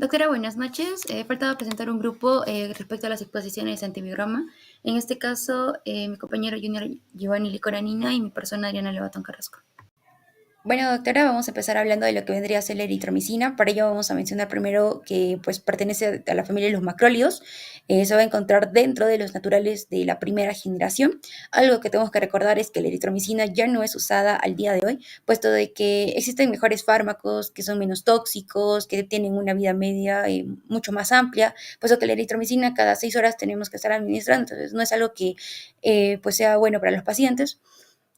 Doctora, buenas noches. Faltaba presentar un grupo respecto a las exposiciones de antibiograma. En este caso, mi compañero Junior Giovanni Licoranina y mi persona Adriana Levatón Carrasco. Bueno, doctora, vamos a empezar hablando de lo que vendría a ser la eritromicina. Para ello vamos a mencionar primero que pues, pertenece a la familia de los macrólidos. Se va a encontrar dentro de los naturales de la primera generación. Algo que tenemos que recordar es que la eritromicina ya no es usada al día de hoy, puesto de que existen mejores fármacos que son menos tóxicos, que tienen una vida media mucho más amplia, puesto que la eritromicina cada 6 horas tenemos que estar administrando. Entonces no es algo que pues sea bueno para los pacientes.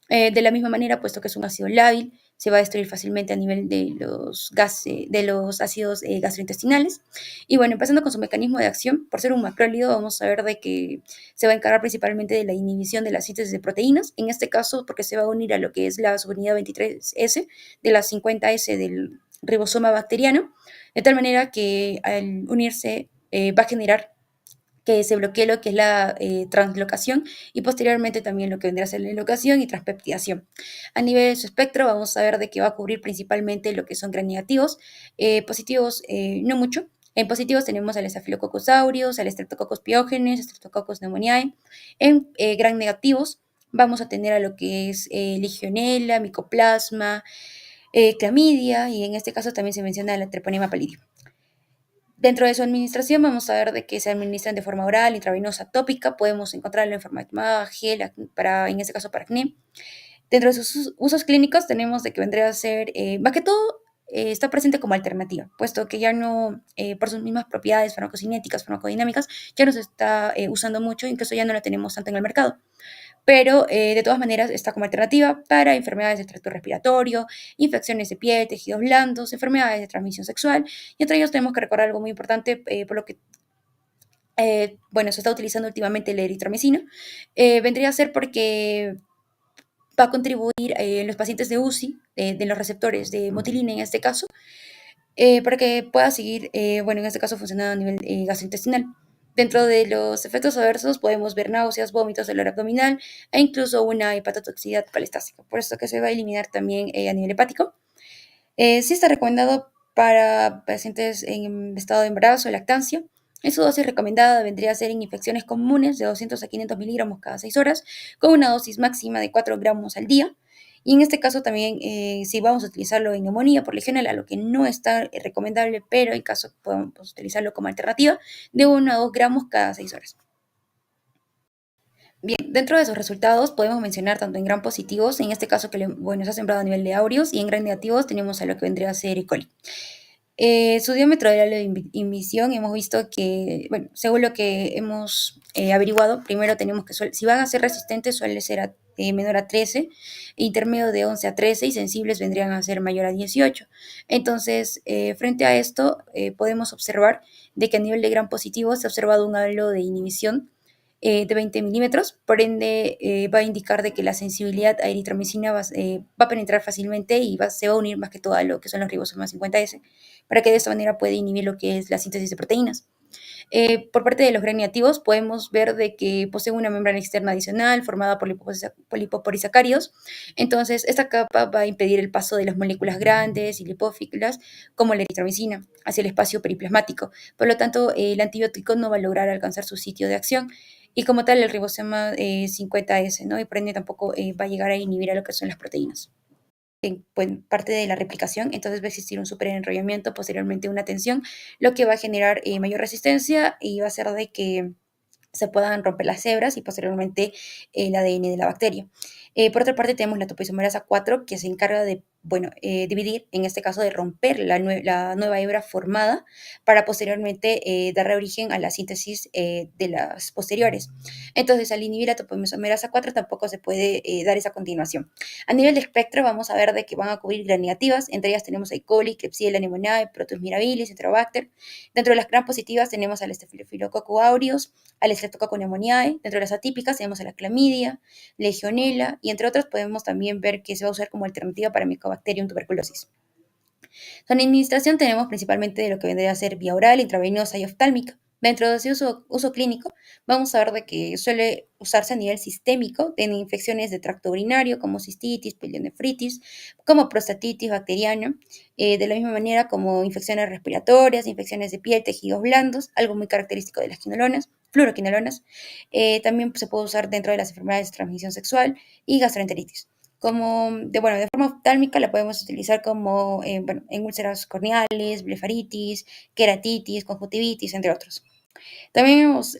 De la misma manera, puesto que es un ácido lábil, se va a destruir fácilmente a nivel de los, de los ácidos gastrointestinales. Y bueno, empezando con su mecanismo de acción, por ser un macrólido, vamos a ver de que se va a encargar principalmente de la inhibición de la síntesis de proteínas, en este caso porque se va a unir a lo que es la subunidad 23S de la 50S del ribosoma bacteriano, de tal manera que al unirse va a generar que se bloquee lo que es la translocación y posteriormente también lo que vendrá a ser la locación y transpeptidación. A nivel de su espectro vamos a ver de que va a cubrir principalmente lo que son gram negativos, positivos no mucho. En positivos tenemos al Staphylococcus aureus, al Streptococcus pyogenes, Streptococcus pneumoniae. En gram negativos vamos a tener a lo que es Legionella, Mycoplasma, Clamidia y en este caso también se menciona la Treponema pallidum. Dentro de su administración vamos a ver de que se administran de forma oral, intravenosa, tópica. Podemos encontrarlo en forma de gel, para, en este caso para acné. Dentro de sus usos clínicos tenemos de que vendría a ser, más que todo, está presente como alternativa, puesto que ya no, por sus mismas propiedades farmacocinéticas, farmacodinámicas, ya no se está usando mucho, incluso ya no la tenemos tanto en el mercado, pero de todas maneras está como alternativa para enfermedades del tracto respiratorio, infecciones de piel, tejidos blandos, enfermedades de transmisión sexual, y entre ellos tenemos que recordar algo muy importante, por lo que bueno, se está utilizando últimamente la eritromicina, vendría a ser porque va a contribuir en los pacientes de UCI, de los receptores de motilina en este caso, para que pueda seguir, bueno, en este caso funcionando a nivel gastrointestinal. Dentro de los efectos adversos podemos ver náuseas, vómitos, dolor abdominal e incluso una hepatotoxicidad colestática. Por esto que se va a eliminar también a nivel hepático. Sí está recomendado para pacientes en estado de embarazo o lactancia. En su dosis recomendada vendría a ser en infecciones comunes de 200 a 500 miligramos cada 6 horas, con una dosis máxima de 4 gramos al día. Y en este caso también, si vamos a utilizarlo en neumonía, por lo general, a lo que no está recomendable, pero en caso podemos utilizarlo como alternativa, de 1 a 2 gramos cada 6 horas. Bien, dentro de esos resultados podemos mencionar tanto en gram positivos, en este caso que bueno, se ha sembrado a nivel de aureus, y en gram negativos tenemos a lo que vendría a ser E. coli. Su diámetro de la emisión hemos visto que, bueno, según lo que hemos averiguado, primero tenemos que, si van a ser resistentes, suele ser menor a 13, intermedio de 11 a 13 y sensibles vendrían a ser mayor a 18. Entonces, frente a esto, podemos observar de que a nivel de gram positivo se ha observado un halo de inhibición de 20 milímetros, por ende va a indicar de que la sensibilidad a eritromicina va a penetrar fácilmente y se va a unir más que todo a lo que son los ribosomas 50S, para que de esta manera pueda inhibir lo que es la síntesis de proteínas. Por parte de los gram negativos podemos ver de que poseen una membrana externa adicional formada por lipoporisacáridos. Entonces, esta capa va a impedir el paso de las moléculas grandes y lipófilas, como la eritromicina, hacia el espacio periplasmático. Por lo tanto, el antibiótico no va a lograr alcanzar su sitio de acción. Y como tal, el ribosoma 50S, ¿no? Y por ende tampoco va a llegar a inhibir a lo que son las proteínas en parte de la replicación, entonces va a existir un superenrollamiento, posteriormente una tensión, lo que va a generar mayor resistencia y va a hacer de que se puedan romper las hebras y posteriormente el ADN de la bacteria. Por otra parte, tenemos la topoisomerasa 4, que se encarga de, bueno, dividir, en este caso de romper la nueva hebra formada para posteriormente dar origen a la síntesis de las posteriores. Entonces, al inhibir la topoisomerasa 4 tampoco se puede dar esa continuación. A nivel de espectro, vamos a ver de que van a cubrir gram negativas, entre ellas tenemos a E. coli, Klebsiella pneumoniae, Proteus mirabilis, Enterobacter. Dentro de las gram positivas tenemos al Staphylococcus aureus, al Streptococcus pneumoniae. Dentro de las atípicas tenemos a la clamidia, legionela y entre otras podemos también ver que se va a usar como alternativa para Mycobacterium tuberculosis. Su administración tenemos principalmente de lo que vendría a ser vía oral, intravenosa y oftálmica. Dentro de su uso clínico, vamos a ver de que suele usarse a nivel sistémico en infecciones de tracto urinario como cistitis, pielonefritis, como prostatitis bacteriana, de la misma manera como infecciones respiratorias, infecciones de piel, tejidos blandos, algo muy característico de las quinolonas, fluoroquinolonas. También se puede usar dentro de las enfermedades de transmisión sexual y gastroenteritis. De forma oftálmica la podemos utilizar como en úlceras corneales, blefaritis, queratitis, conjuntivitis, entre otros. También hemos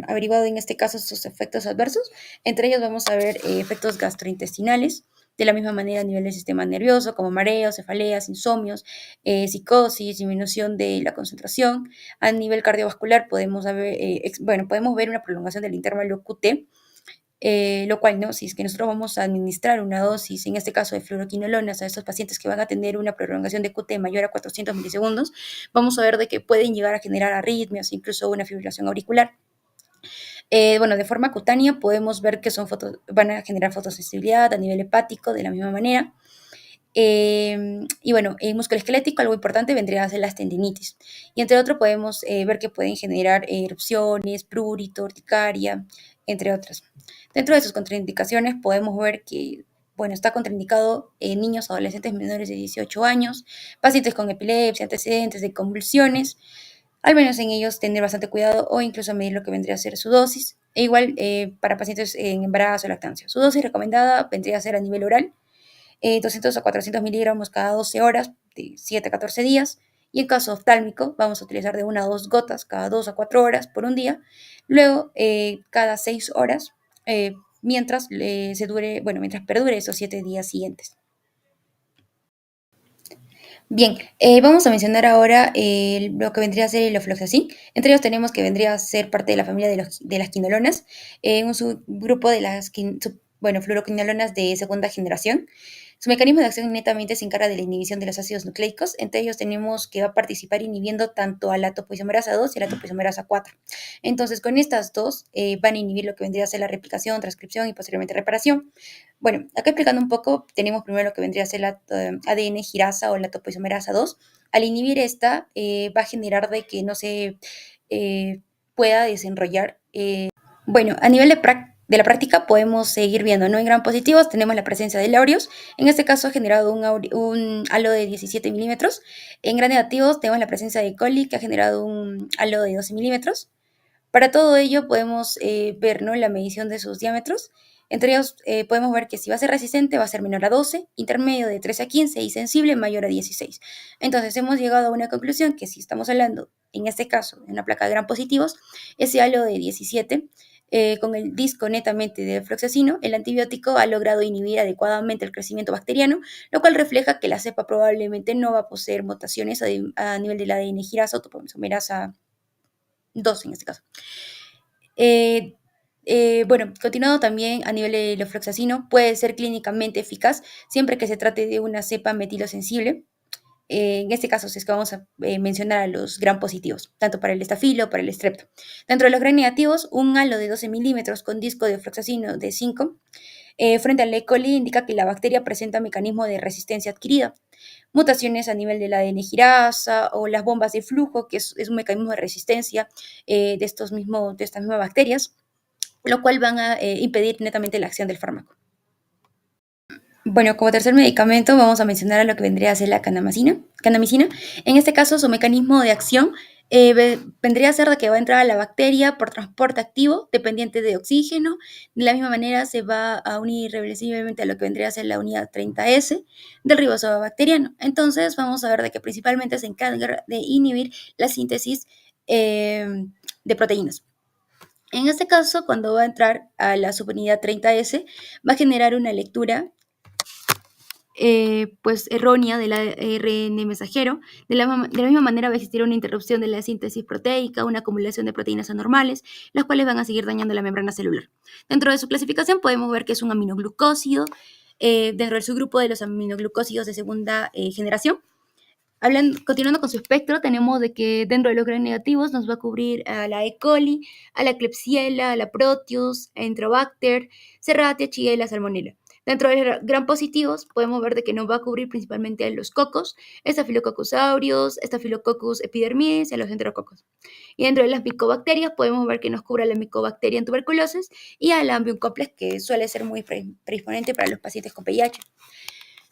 averiguado en este caso sus efectos adversos. Entre ellos vamos a ver efectos gastrointestinales, de la misma manera a nivel del sistema nervioso, como mareos, cefaleas, insomnios, psicosis, disminución de la concentración. A nivel cardiovascular podemos ver una prolongación del intervalo QT, lo cual, ¿no? Si es que nosotros vamos a administrar una dosis, en este caso de fluoroquinolonas, a estos pacientes que van a tener una prolongación de QT mayor a 400 milisegundos, vamos a ver de que pueden llegar a generar arritmias, incluso una fibrilación auricular. De forma cutánea podemos ver que van a generar fotosensibilidad a nivel hepático de la misma manera. En músculo esquelético, algo importante vendría a ser las tendinitis. Y entre otros podemos ver que pueden generar erupciones, prurito, urticaria, entre otras. Dentro de sus contraindicaciones podemos ver que está contraindicado en niños, adolescentes menores de 18 años, pacientes con epilepsia, antecedentes de convulsiones, al menos en ellos tener bastante cuidado o incluso medir lo que vendría a ser su dosis. E igual para pacientes en embarazo o lactancia. Su dosis recomendada vendría a ser a nivel oral, 200 a 400 miligramos cada 12 horas, de 7 a 14 días. Y en caso oftálmico, vamos a utilizar de 1 a 2 gotas cada 2 a 4 horas por un día. Luego, cada 6 horas, mientras perdure esos 7 días siguientes. Bien, vamos a mencionar ahora lo que vendría a ser el ofloxacin. Entre ellos tenemos que vendría a ser parte de la familia de las quinolonas, un subgrupo de las fluoroquinolonas de segunda generación. Su mecanismo de acción netamente se encarga de la inhibición de los ácidos nucleicos. Entre ellos tenemos que va a participar inhibiendo tanto a la topoisomerasa 2 y a la topoisomerasa 4. Entonces, con estas dos van a inhibir lo que vendría a ser la replicación, transcripción y posteriormente reparación. Bueno, acá explicando un poco, tenemos primero lo que vendría a ser la ADN girasa o la topoisomerasa 2. Al inhibir esta, va a generar de que no se pueda desenrollar. A nivel de la práctica podemos seguir viendo, ¿no? En gram positivos tenemos la presencia de laureos. En este caso ha generado un halo de 17 milímetros. En gram negativos tenemos la presencia de E. coli, que ha generado un halo de 12 milímetros. Para todo ello podemos ver, ¿no?, la medición de sus diámetros. Entre ellos podemos ver que si va a ser resistente va a ser menor a 12, intermedio de 13 a 15 y sensible mayor a 16. Entonces hemos llegado a una conclusión que si estamos hablando, en este caso, de una placa de gram positivos, ese halo de 17, con el disco netamente de fluoxacino, el antibiótico ha logrado inhibir adecuadamente el crecimiento bacteriano, lo cual refleja que la cepa probablemente no va a poseer mutaciones a nivel del ADN girasa o topoisomerasa 2 en este caso. Continuando también a nivel de ofloxacino, puede ser clínicamente eficaz siempre que se trate de una cepa metilosensible. En este caso, si es que vamos a mencionar a los gram positivos, tanto para el estafilo como para el estrepto. Dentro de los gram negativos, un halo de 12 milímetros con disco de ofloxacino de 5 frente al E. coli indica que la bacteria presenta mecanismo de resistencia adquirida. Mutaciones a nivel del ADN girasa o las bombas de flujo, que es un mecanismo de resistencia de estas mismas bacterias, lo cual van a impedir netamente la acción del fármaco. Bueno, como tercer medicamento vamos a mencionar a lo que vendría a ser la canamicina. En este caso, su mecanismo de acción vendría a ser de que va a entrar a la bacteria por transporte activo dependiente de oxígeno. De la misma manera, se va a unir irreversiblemente a lo que vendría a ser la unidad 30S del ribosomo bacteriano. Entonces, vamos a ver de que principalmente se encarga de inhibir la síntesis de proteínas. En este caso, cuando va a entrar a la subunidad 30S, va a generar una lectura errónea del ARN mensajero. De la misma manera va a existir una interrupción de la síntesis proteica, una acumulación de proteínas anormales, las cuales van a seguir dañando la membrana celular. Dentro de su clasificación podemos ver que es un aminoglucósido, dentro de su grupo de los aminoglucósidos de segunda generación. Continuando con su espectro, tenemos de que dentro de los gram negativos nos va a cubrir a la E. coli, a la Klebsiella, a la Proteus, a Enterobacter, Serratia, Shigella, Salmonella. Dentro de los gram positivos podemos ver de que nos va a cubrir principalmente a los cocos, Staphylococcus aureus, Staphylococcus epidermidis y a los enterococos. Y dentro de las micobacterias podemos ver que nos cubre a la micobacteria en tuberculosis y al Ambium complex, que suele ser muy predisponente para los pacientes con VIH.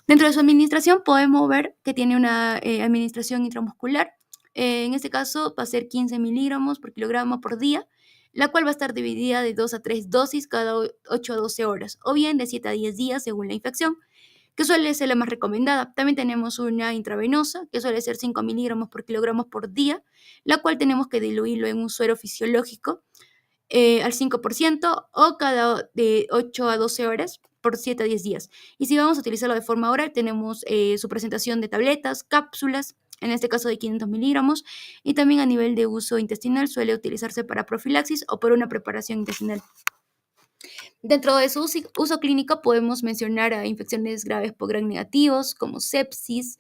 Dentro de su administración podemos ver que tiene una administración intramuscular. En este caso va a ser 15 miligramos por kilogramo por día, la cual va a estar dividida de 2 a 3 dosis cada 8 a 12 horas, o bien de 7 a 10 días según la infección, que suele ser la más recomendada. También tenemos una intravenosa, que suele ser 5 miligramos por kilogramo por día, la cual tenemos que diluirlo en un suero fisiológico al 5% o cada de 8 a 12 horas por 7 a 10 días. Y si vamos a utilizarlo de forma oral, tenemos su presentación de tabletas, cápsulas, en este caso de 500 miligramos, y también a nivel de uso intestinal suele utilizarse para profilaxis o por una preparación intestinal. Dentro de su uso clínico podemos mencionar a infecciones graves por gram negativos como sepsis,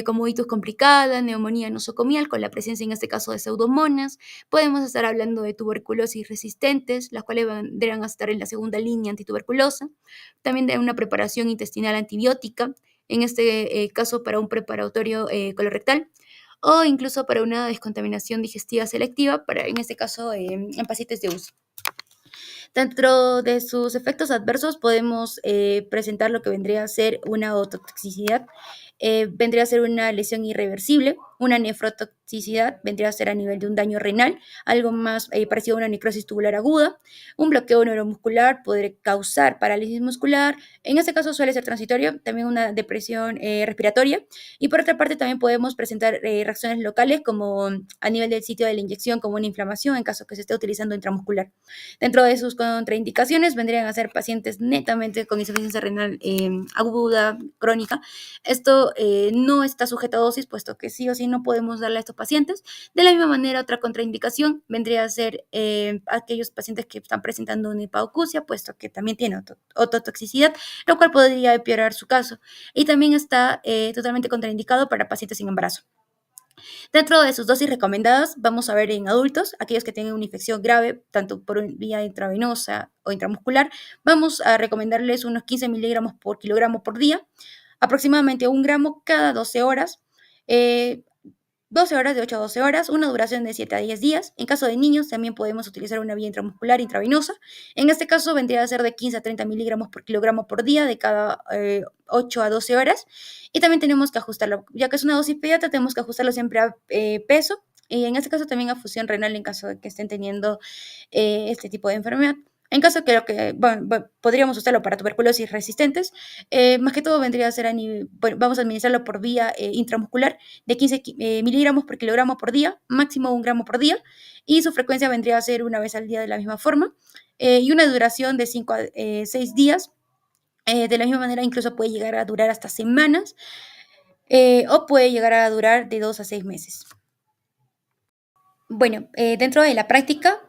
como itis complicada, neumonía nosocomial con la presencia en este caso de pseudomonas. Podemos estar hablando de tuberculosis resistentes, las cuales vendrán a estar en la segunda línea antituberculosa. También de una preparación intestinal antibiótica, en este caso para un preparatorio colorectal, o incluso para una descontaminación digestiva selectiva, en este caso en pacientes de uso. Dentro de sus efectos adversos podemos presentar lo que vendría a ser una ototoxicidad, vendría a ser una lesión irreversible, una nefrotoxicidad, vendría a ser a nivel de un daño renal, algo más parecido a una necrosis tubular aguda, un bloqueo neuromuscular puede causar parálisis muscular, en este caso suele ser transitorio, también una depresión respiratoria, y por otra parte también podemos presentar reacciones locales como a nivel del sitio de la inyección, como una inflamación en caso que se esté utilizando intramuscular. Dentro de sus contraindicaciones vendrían a ser pacientes netamente con insuficiencia renal aguda, crónica. Esto no está sujeto a dosis, puesto que sí o sí no podemos darle a estos pacientes. De la misma manera, otra contraindicación vendría a ser aquellos pacientes que están presentando una hipoacusia, puesto que también tiene ototoxicidad, lo cual podría empeorar su caso. Y también está totalmente contraindicado para pacientes sin embarazo. Dentro de sus dosis recomendadas, vamos a ver en adultos, aquellos que tienen una infección grave, tanto por vía intravenosa o intramuscular, vamos a recomendarles unos 15 miligramos por kilogramo por día, aproximadamente 1 gramo cada 12 horas. 12 horas, de 8 a 12 horas, una duración de 7 a 10 días. En caso de niños, también podemos utilizar una vía intramuscular intravenosa. En este caso, vendría a ser de 15 a 30 miligramos por kilogramo por día de cada 8 a 12 horas. Y también tenemos que ajustarlo, ya que es una dosis pediatra, tenemos que ajustarlo siempre a peso. Y en este caso también a función renal en caso de que estén teniendo este tipo de enfermedad. En caso de que podríamos usarlo para tuberculosis resistentes, más que todo vendría a ser vamos a administrarlo por vía intramuscular de 15 miligramos por kilogramo por día, máximo 1 gramo por día, y su frecuencia vendría a ser una vez al día de la misma forma, y una duración de 5 a 6 días. De la misma manera, incluso puede llegar a durar hasta semanas, o puede llegar a durar de 2 a 6 meses. Bueno, dentro de la práctica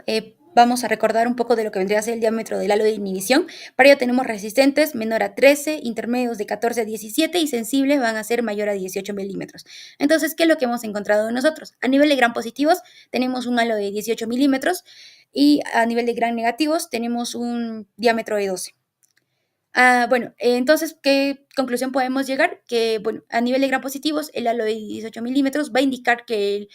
vamos a recordar un poco de lo que vendría a ser el diámetro del halo de inhibición. Para ello tenemos resistentes menor a 13, intermedios de 14 a 17 y sensibles van a ser mayor a 18 milímetros. Entonces, ¿qué es lo que hemos encontrado nosotros? A nivel de gram positivos tenemos un halo de 18 milímetros y a nivel de gram negativos tenemos un diámetro de 12. Entonces, ¿qué conclusión podemos llegar? Que, a nivel de gram positivos, el halo de 18 milímetros va a indicar que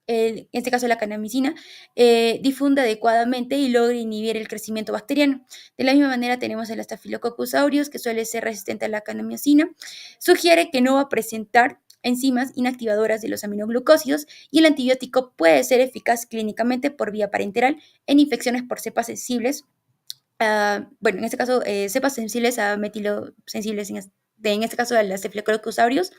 en este caso la kanamicina, difunde adecuadamente y logra inhibir el crecimiento bacteriano. De la misma manera tenemos el Staphylococcus aureus, que suele ser resistente a la kanamicina. Sugiere que no va a presentar enzimas inactivadoras de los aminoglucósidos y el antibiótico puede ser eficaz clínicamente por vía parenteral en infecciones por cepas sensibles. En este caso, cepas sensibles a metilosensibles, en este caso, al Staphylococcus aureus.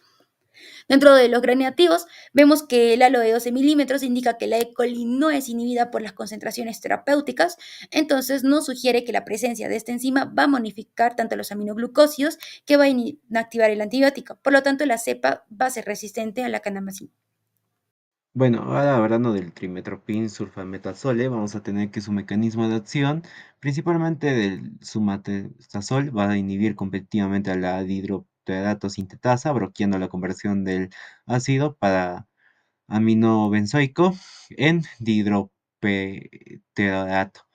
Dentro de los gram negativos, vemos que el halo de 12 milímetros indica que la E. coli no es inhibida por las concentraciones terapéuticas, entonces no sugiere que la presencia de esta enzima va a modificar tanto los aminoglucósidos que va a inactivar el antibiótico. Por lo tanto, la cepa va a ser resistente a la kanamicina. Bueno, ahora hablando del trimetoprim sulfametazole, vamos a tener que su mecanismo de acción, principalmente del sumatriptazol, va a inhibir competitivamente a la dihidroteodato sintetasa, bloqueando la conversión del ácido para aminobenzoico en dihidroteodato.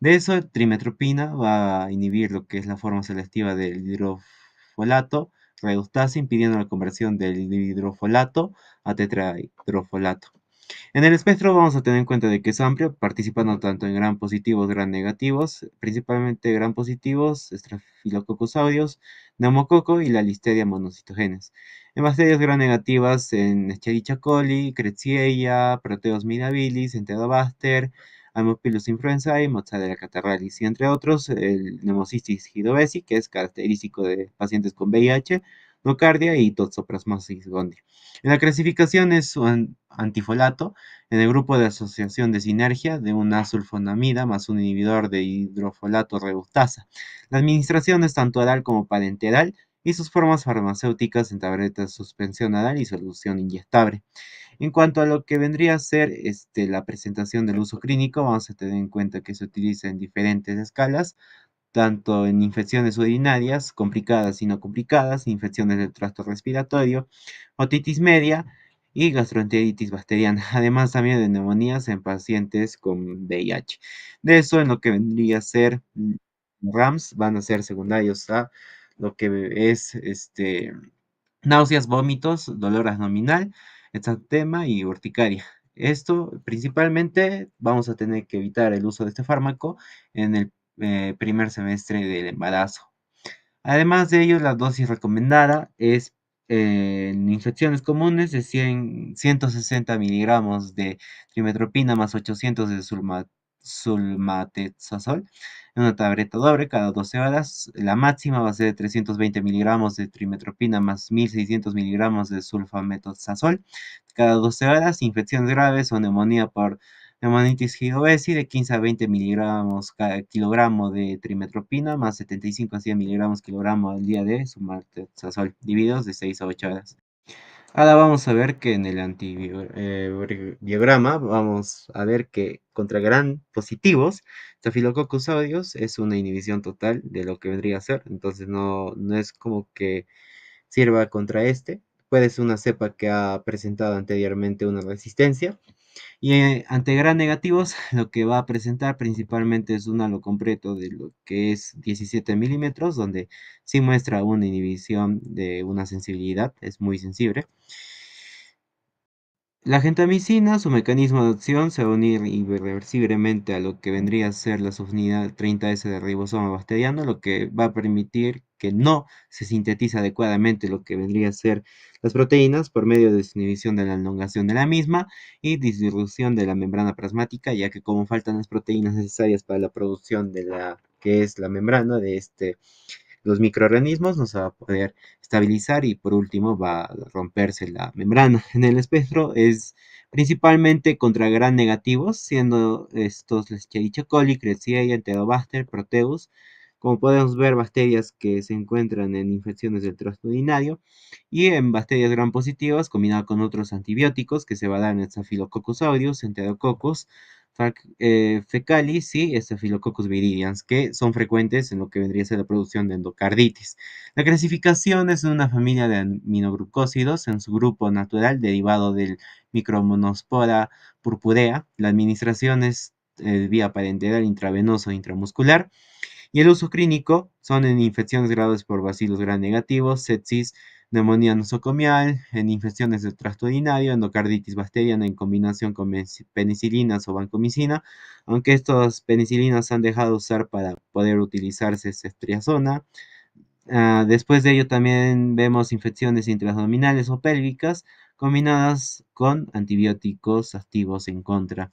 De eso, trimetropina va a inhibir lo que es la forma selectiva del hidrofolato reductasa, impidiendo la conversión del hidrofolato a tetrahidrofolato. En el espectro vamos a tener en cuenta de que es amplio, participando tanto en gram positivos, gram negativos, principalmente gram positivos, Staphylococcus aureus, neumococo y la Listeria monocitogenes. En bacterias gram negativas, en Escherichia coli, Klebsiella, Proteus mirabilis, Enterobacter, Haemophilus influenzae, Mozzarella catarrhalis y entre otros, el Pneumocystis gyrodesi, que es característico de pacientes con VIH, nocardia y toxoplasmosis gondii. En la clasificación es un antifolato en el grupo de asociación de sinergia de una sulfonamida más un inhibidor de hidrofolato reductasa. La administración es tanto oral como parenteral y sus formas farmacéuticas en tabletas de suspensión oral y solución inyectable. En cuanto a lo que vendría a ser la presentación del uso clínico, vamos a tener en cuenta que se utiliza en diferentes escalas, tanto en infecciones urinarias, complicadas y no complicadas, infecciones del tracto respiratorio, otitis media y gastroenteritis bacteriana, además también de neumonías en pacientes con VIH. De eso, en lo que vendría a ser RAMS, van a ser secundarios a lo que es náuseas, vómitos, dolor abdominal, exantema y urticaria. Esto principalmente vamos a tener que evitar el uso de este fármaco en el primer semestre del embarazo. Además de ello, la dosis recomendada es en infecciones comunes de 160 miligramos de trimetropina más 800 de sulmatetasol en una tableta doble cada 12 horas. La máxima va a ser de 320 miligramos de trimetropina más 1600 miligramos de sulfametazol cada 12 horas. Infecciones graves o neumonía por neumonitis gigobesi de 15 a 20 miligramos cada kilogramo de trimetropina más 75 a 100 miligramos kilogramo al día de sumatriptan divididos de 6 a 8 horas. Ahora vamos a ver que en el antibiograma vamos a ver que contra gran positivos, Staphylococcus aureus es una inhibición total de lo que vendría a ser, entonces no es como que sirva contra este. Puede ser una cepa que ha presentado anteriormente una resistencia, y ante gran negativos, lo que va a presentar principalmente es un halo completo de lo que es 17 milímetros, donde sí muestra una inhibición de una sensibilidad, es muy sensible. La gentamicina, su mecanismo de acción se va a unir irreversiblemente a lo que vendría a ser la subunidad 30S del ribosoma bacteriano, lo que va a permitir que no se sintetiza adecuadamente lo que vendría a ser las proteínas por medio de su inhibición de la elongación de la misma y disminución de la membrana plasmática, ya que como faltan las proteínas necesarias para la producción de la que es la membrana de los microorganismos, no se va a poder estabilizar y por último va a romperse la membrana. En el espectro es principalmente contra gran negativos, siendo estos Escherichia coli, Klebsiella, Enterobacter, Proteus. Como podemos ver, bacterias que se encuentran en infecciones del tracto urinario y en bacterias gram positivas combinado con otros antibióticos que se va a dar en Staphylococcus aureus, Enterococcus, fecalis y Staphylococcus viridans, que son frecuentes en lo que vendría a ser la producción de endocarditis. La clasificación es de una familia de aminoglucósidos en su grupo natural derivado del Micromonospora purpurea. La administración es vía parenteral intravenoso e intramuscular. Y el uso clínico son en infecciones graves por bacilos gram negativos, sepsis, neumonía nosocomial, en infecciones del tracto urinario, endocarditis bacteriana en combinación con penicilinas o vancomicina, aunque estas penicilinas han dejado de usar para poder utilizarse ceftriaxona. Después de ello también vemos infecciones intraabdominales o pélvicas combinadas con antibióticos activos en contra.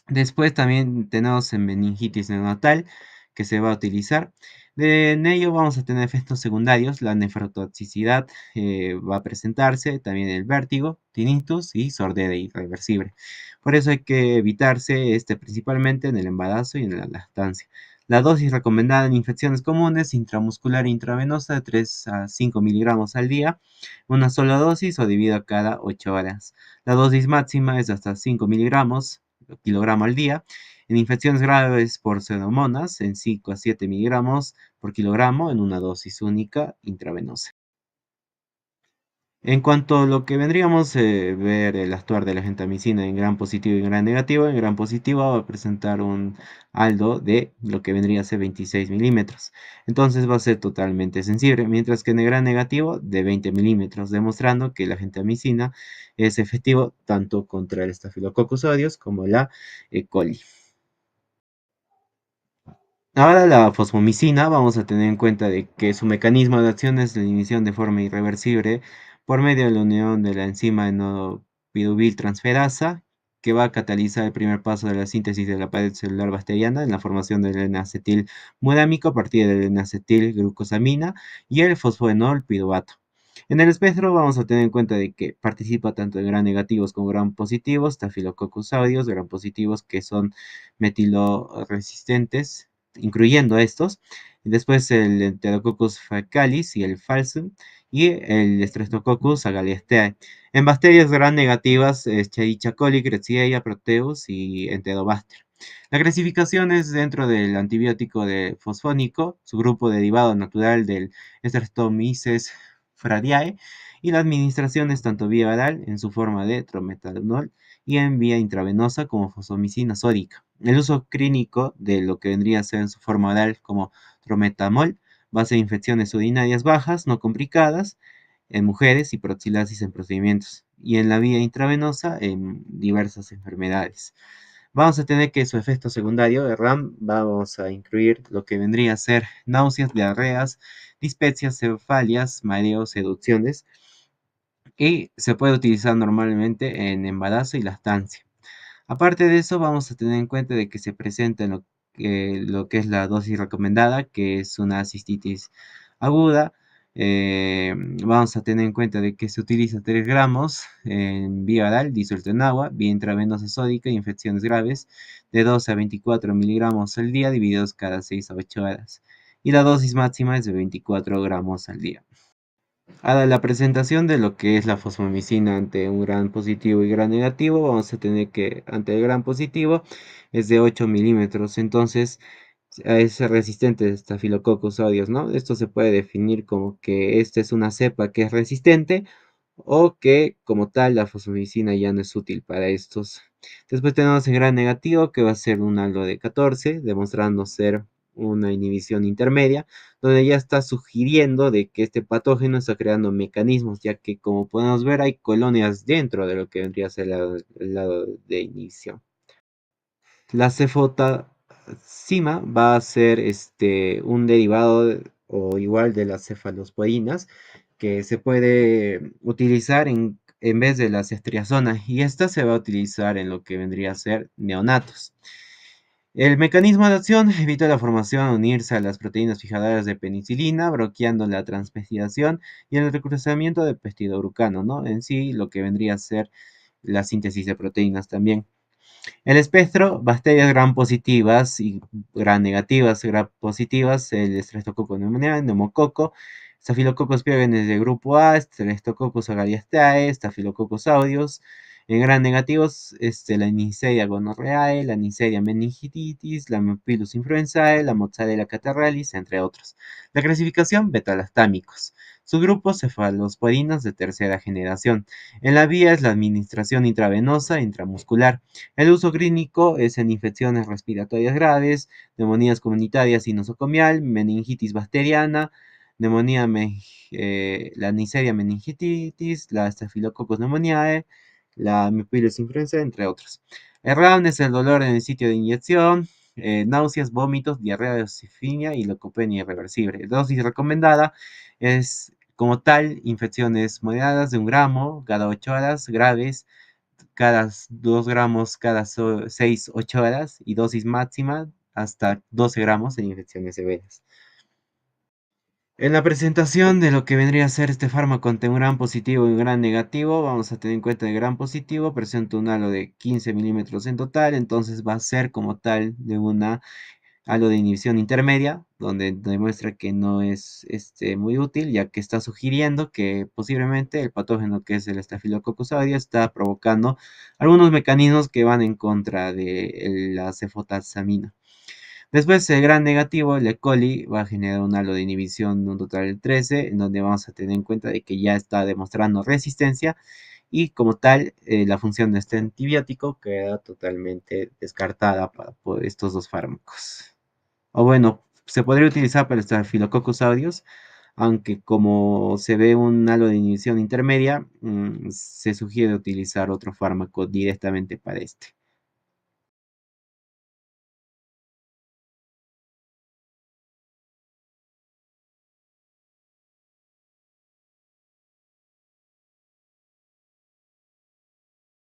Después también tenemos en meningitis neonatal que se va a utilizar. En ello vamos a tener efectos secundarios, la nefrotoxicidad va a presentarse, también el vértigo, tinnitus y sordera irreversible. Por eso hay que evitarse principalmente en el embarazo y en la lactancia. La dosis recomendada en infecciones comunes, intramuscular e intravenosa, de 3 a 5 miligramos al día, una sola dosis o dividida cada 8 horas. La dosis máxima es de hasta 5 miligramos kilogramo al día. En infecciones graves por pseudomonas, en 5 a 7 miligramos por kilogramo en una dosis única intravenosa. En cuanto a lo que vendríamos a ver el actuar de la gentamicina en gran positivo y en gran positivo va a presentar un aldo de lo que vendría a ser 26 milímetros. Entonces va a ser totalmente sensible, mientras que en el gran negativo de 20 milímetros, demostrando que la gentamicina es efectivo tanto contra el Staphylococcus aureus como la E. coli. Ahora la fosfomicina, vamos a tener en cuenta de que su mecanismo de acción es la inhibición de forma irreversible por medio de la unión de la enzima enopirubil transferasa, que va a catalizar el primer paso de la síntesis de la pared celular bacteriana en la formación del N-acetil murámico a partir del N-acetil glucosamina y el fosfoenol piruvato. En el espectro vamos a tener en cuenta de que participa tanto en gram negativos como gram positivos, Staphylococcus aureus, gram positivos que son metiloresistentes, incluyendo estos, y después el Enterococcus faecalis y el falcium, y el Streptococcus agaliestae. En bacterias gram negativas, Escherichia coli, Klebsiella, Proteus y Enterobacter. La clasificación es dentro del antibiótico de fosfónico, su grupo derivado natural del Streptomyces fradiae, y la administración es tanto vía oral en su forma de trometanol y en vía intravenosa como fosfomicina sódica. El uso clínico de lo que vendría a ser en su forma oral como trometamol va a ser infecciones urinarias bajas, no complicadas, en mujeres y proxilasis en procedimientos, y en la vía intravenosa en diversas enfermedades. Vamos a tener que su efecto secundario de RAM vamos a incluir lo que vendría a ser náuseas, diarreas, dispepsias, cefalias, mareos, seducciones, y se puede utilizar normalmente en embarazo y lactancia. Aparte de eso, vamos a tener en cuenta de que se presenta en lo que es la dosis recomendada, que es una cistitis aguda. Vamos a tener en cuenta de que se utiliza 3 gramos en vía oral disuelto en agua, vía intravenosa sódica, infecciones graves, de 12 a 24 miligramos al día, divididos cada 6 a 8 horas. Y la dosis máxima es de 24 gramos al día. Ahora, la presentación de lo que es la fosfomicina ante un gran positivo y gran negativo, vamos a tener que ante el gran positivo es de 8 milímetros, entonces es resistente a Staphylococcus aureus, ¿no? Esto se puede definir como que esta es una cepa que es resistente o que como tal la fosfomicina ya no es útil para estos. Después tenemos el gran negativo que va a ser un algo de 14, demostrando ser una inhibición intermedia, donde ya está sugiriendo de que este patógeno está creando mecanismos, ya que como podemos ver hay colonias dentro de lo que vendría a ser el lado de inhibición. La cefotacima va a ser un derivado o igual de las cefalosporinas que se puede utilizar en vez de las estriazonas y esta se va a utilizar en lo que vendría a ser neonatos. El mecanismo de acción evita la formación al unirse a las proteínas fijadoras de penicilina, bloqueando la transpeptidación y el recrudecimiento de peptidoglucano, ¿no? En sí, lo que vendría a ser la síntesis de proteínas también. El espectro, bacterias gram positivas y gram negativas. Gram positivas, el Streptococcus pneumoniae, neumococo, Staphylococcus pyogenes de grupo A, Streptococcus agariastae, Staphylococcus aureus. En gram negativos, la Neisseria gonorrhoeae, la Neisseria meningitis, la Haemophilus influenzae, la Mozzarella catarrhalis, entre otros. La clasificación, betalactámicos. Subgrupos cefalosporinas de tercera generación. En la vía es la administración intravenosa intramuscular. El uso clínico es en infecciones respiratorias graves, neumonías comunitarias y nosocomial, meningitis bacteriana, neumonía, la Neisseria meningitis, la Staphylococcus pneumoniae, la Haemophilus influenzae, entre otros. El RAM es el dolor en el sitio de inyección, náuseas, vómitos, diarrea de osifinia y leucopenia irreversible. Dosis recomendada es como tal infecciones moderadas de 1 gramo cada 8 horas, graves cada 2 gramos cada 6, 8 horas y dosis máxima hasta 12 gramos en infecciones severas. En la presentación de lo que vendría a ser este fármaco ante un gran positivo y un gran negativo, vamos a tener en cuenta el gran positivo, presenta un halo de 15 milímetros en total, entonces va a ser como tal de una halo de inhibición intermedia, donde demuestra que no es muy útil, ya que está sugiriendo que posiblemente el patógeno que es el Staphylococcus aureus está provocando algunos mecanismos que van en contra de la cefotaxamina. Después, el gran negativo, el E. coli, va a generar un halo de inhibición de un total de 13, en donde vamos a tener en cuenta de que ya está demostrando resistencia y como tal, la función de este antibiótico queda totalmente descartada para estos dos fármacos. O bueno, se podría utilizar para el Staphylococcus aureus, aunque como se ve un halo de inhibición intermedia, se sugiere utilizar otro fármaco directamente para este.